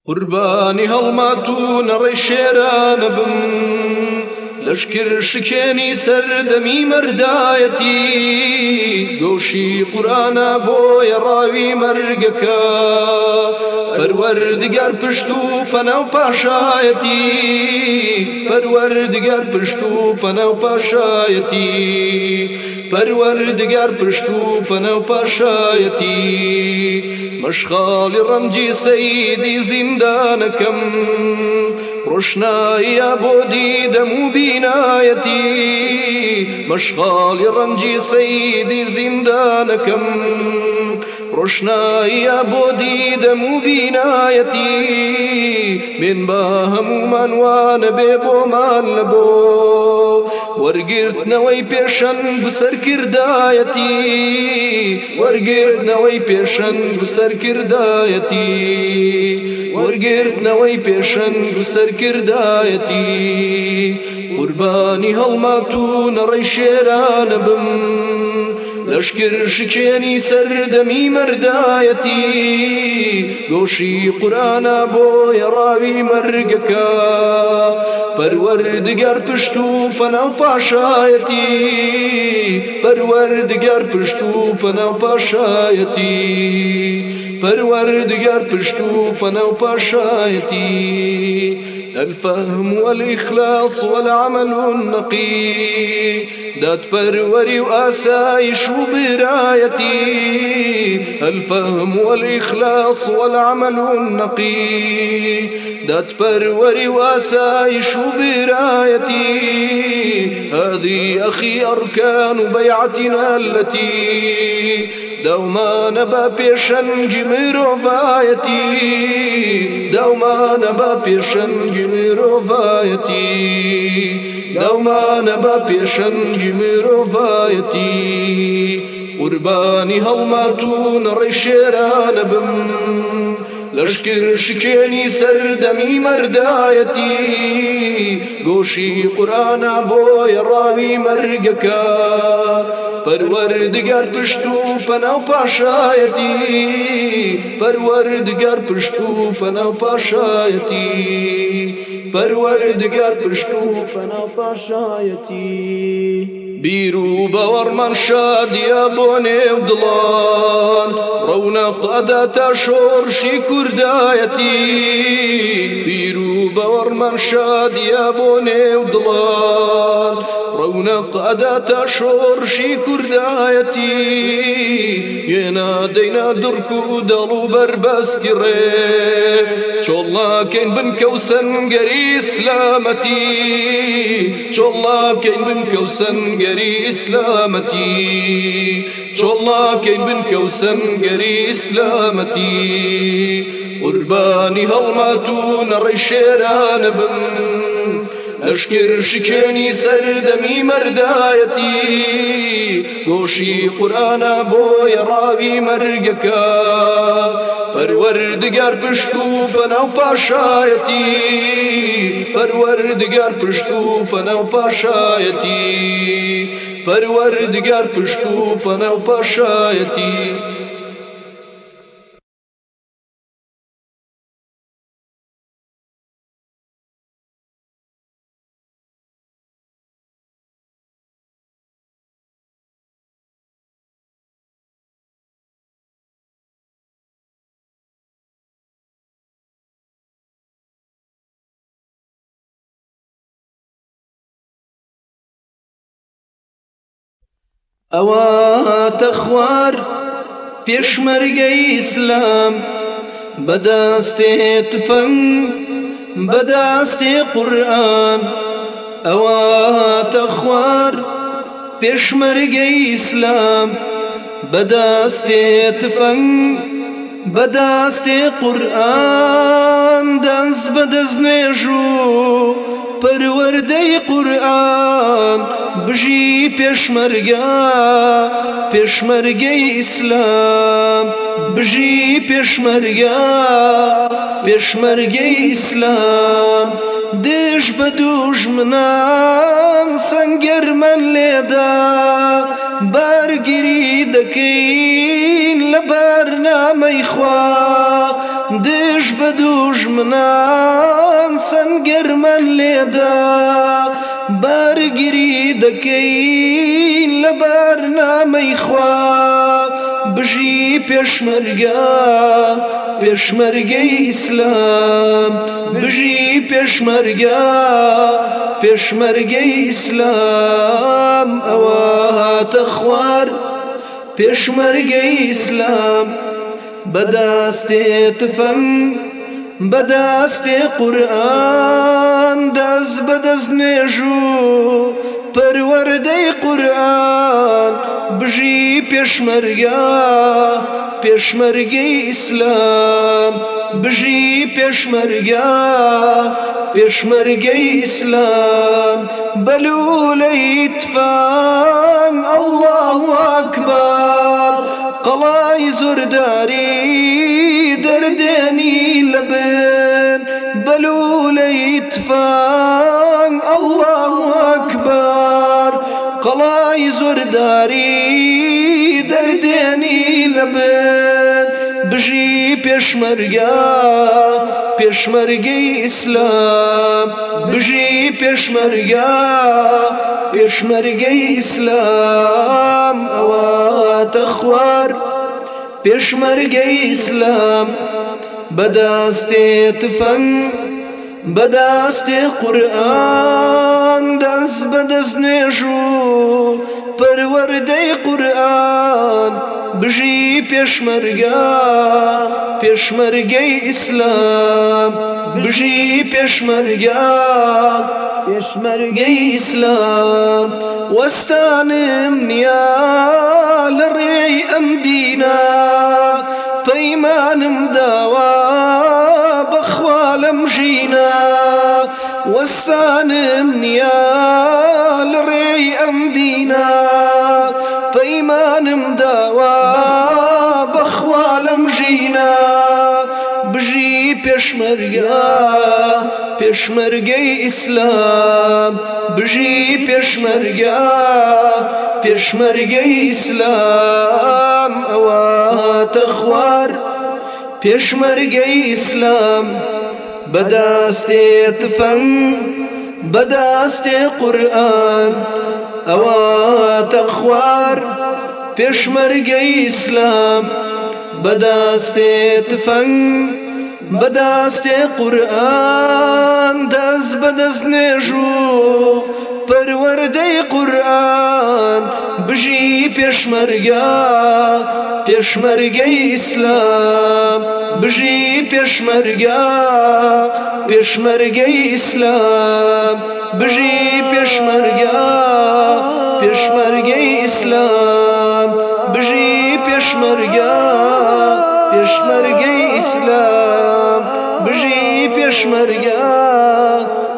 قوربانی هەڵماتوو نەڕێی شێرانە بم، لەشکر شکێنی سەردەمی مەردایەتی، گۆشی قورئانە بۆیە ڕاوی مەرگەکە، پەروەردگار پشت و پەناو پاشایەتی، پەروەردگار پشت و پەناو پاشایەتی، پەروەردگار پشت و پەناو پاشایەتی، مەشخاڵی ڕەنجی سەیدی زیندانەکەم، ڕۆشناییە بۆ دیدەم و بینایەتی، مەشخاڵی ڕەنجی سەیدی زیندانەکەم، ڕۆشناییە بۆ دیدەم و بینایەتی، بێن بە هەموومان وانە بێ بۆمان لە بۆ وەرگرتنەوەی پێشەنگ و سەرکردایەتی، وەرگرتنەوەی پێشەنگ و سەرکردایەتی، وەرگرتنەوەی پێشەنگ و سەرکردایەتی، قوربانی هەڵماتوو نەڕێی شێرانە بم، لەشکر شکێنی سەردەمی مەردایەتی، گۆشی قورئانە بۆیە ڕاوی مەرگەکە، پەروەردگار پشت و پەناو پاشایەتی، پەروەردگار پشت و پەناو پاشایەتی، پەروەردگار پشت و پەناو پاشایەتی، الفهم والإخلاص والعمل النقي، داد پروری و آسایش و برایتی، الفهم والإخلاص والعمل النقي، داد پروری و آسایش و برایتی، هذه أخي أركان بيعتنا التي دوما نبا پیشنگ مروایتی، دوما نبا پیشنگ مروایتی، دوما نبا پیشنگ مروایتی، قوربانی هەڵماتوو نەڕێی شێرانە بم، لەشکر شکێنی سەردەمی مەردایەتی، گۆشی قورئانە بۆیە ڕاوی مەرگەکە، پەروەردگار پشت و پەناو پاشایەتی، پەروەردگار پشت و پەناو پاشایەتی، پەروەردگار پشت و پەناو پاشایەتی، بیر و باوەڕمان شادیە بۆ نێو دڵان، ڕەونەق ئەداتە شۆڕشی کوردایەتی، بیر و باوەڕمان شادیە بۆ نێو دڵان، ڕەونەق ئەداتە شۆڕشی کوردایەتی، وێنە دەینا دوڕک و دەڵ و بەربەستی ڕێ، چۆڵناکەین بنکە و سەنگەری ئیسلامەتی، چۆڵناکەین بنکە و سەنگەری ئیسلامەتی، چۆڵناکەین بنکە و سەنگەری ئیسلامەتی، قوربانی هەڵماتوو نەڕێی شێرانە بم، لەشکر شکێنی سەردەمی مەردایەتی، گۆشی قورئانە بۆیە ڕاوی مەرگەکە، پەروەردگار پشت و پەناو پاشایەتی، پەروەردگار پشت و پەناو پاشایەتی، پەروەردگار پشت و پەناو پاشایەتی. ئەواتە خوار پێشمەرگەی ئیسلام، بەدەستێ تفەنگ بەدەستێ قورئان، ئەواتە خوار پێشمەرگەی ئیسلام، بەدەستێ تفەنگ بەدەستێ قورئان، دەست بەدەست نوێژ و پەروەردەی قورئان، بژی پێشمەرگە پێشمەرگەی ئیسلام، بژی پێشمەرگە پێشمەرگەی ئیسلام، دێش بە دوژمنان سەنگەرمەن لێدا، بارگیری دەکەین لە بەرنامەی خوا، دش بە دوژمنان سەنگەرمان لێدا بارگیری دەکەین لە بارنامەی خوا بژی پێشمەرگە پێشمەرگەی ئیسلام بژی پێشمەرگە پێشمەرگەی ئیسلام ئەوە هاتە خوار پێشمەرگەی ئیسلام بەدەستێ تفەنگ بەدەستێ قورئان دەست بەدەست نوێژ و پەروەردەی قورئان بژی پێشمەرگە پێشمەرگەی ئیسلام بژی پێشمەرگە پێشمەرگەی ئیسلام بەلوولەی تفەنگ ئەڵڵاهو ئەکبەر قەڵای زۆرداری دەردێنی لەبن بەلوولەی تفەنگ ئەڵڵاهو ئەکبەر قەڵای زۆرداری دەردێنی لەبن بژی پێشمەرگە پێشمەرگەی ئیسلام بژی پێشمەرگە پێشمەرگەی ئیسلام ئەوە هاتە خوار پێشمەرگەی ئیسلام بەدەستێ تفەنگ بەدەستێ قورئان دەست بەدەست نوێژ و پەروەردەی قورئان بژی پێشمەرگە پێشمەرگەی ئیسلام بژی پێشمەرگە پێشمەرگەی ئیسلام وەستانم نییە لە ڕێی ئەم دینە پەیمانم داوە بەخوا لەم ژینە وەستانم نییە لە ڕێی ئەم دینە پەیمانم داوە بەخوا لەم ژینە بژی پێشمەرگە پێشمەرگەی ئیسلام بژی پێشمەرگە پێشمەرگەی ئیسلام ئەوە هاتە خوار پێشمەرگەی ئیسلام بەدەستێ تفەنگ بەدەستێ قورئان ئەوە هاتە خوار پێشمەرگەی ئیسلام بەدەستێ تفەنگ بەدەستێ قورئان دەست بەدەست نوێژ و پەروەردەی قورئان بژی پێشمەرگە پێشمەرگەی ئیسلام بژی پێشمەرگە پێشمەرگەی ئیسلام بژی پێشمەرگە پێشمەرگەی ئیسلام بژی پێشمەرگە پێشمەرگەی ئیسلام بژی پێشمەرگە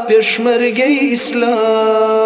پێشمەرگەی ئیسلام